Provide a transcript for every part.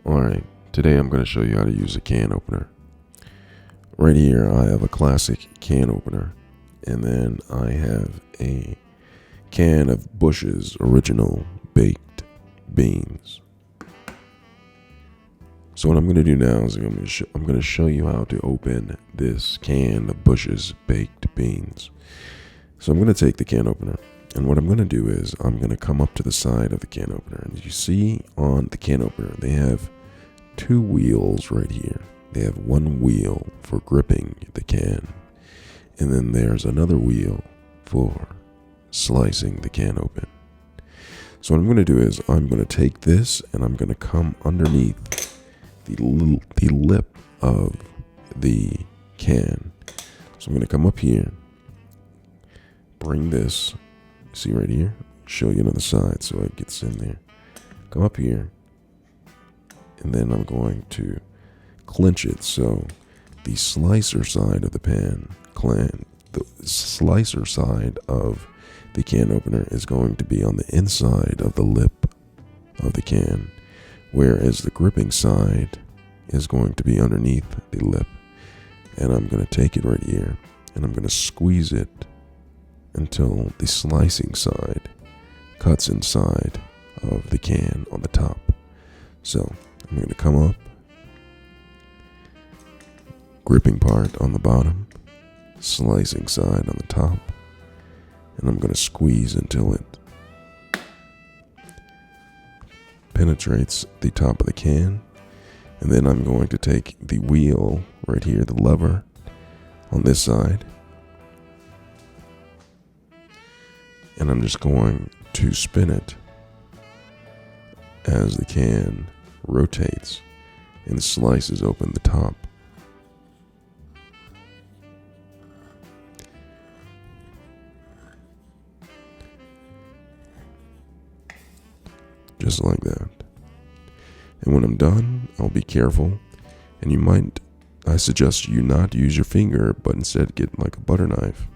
Alright, today I'm going to show you how to use a can opener. Right here I have a classic can opener, and then I have a can of Bush's original baked beans. So what I'm going to do now is I'm going to show you how to open this can of Bush's baked beans. So I'm going to take the can opener, and what I'm going to do is I'm going to come up to the side of the can opener, and you see on the can opener they have two wheels right here. They have one wheel for gripping the can, and then there's another wheel for slicing the can open. So what I'm going to do is I'm going to take this and I'm going to come underneath the lip of the can. So I'm going to come up here, bring this, see right here, show you on the side so it gets in there. Come up here, and then I'm going to clinch it so the slicer side of the slicer side of the can opener is going to be on the inside of the lip of the can, whereas the gripping side is going to be underneath the lip. And I'm going to take it right here and I'm going to squeeze it until the slicing side cuts inside of the can on the top. So I'm going to come up, gripping part on the bottom, slicing side on the top, and I'm going to squeeze until it penetrates the top of the can. And then I'm going to take the wheel right here, the lever on this side, and I'm just going to spin it as the can rotates and slices open the top. Just like that. And when I'm done, I'll be careful, and I suggest you not use your finger, but instead get like a butter knife.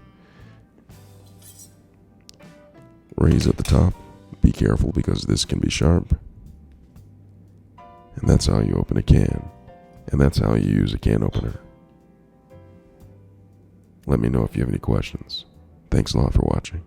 Raise at the top. Be careful because this can be sharp. And that's how you open a can. And that's how you use a can opener. Let me know if you have any questions. Thanks a lot for watching.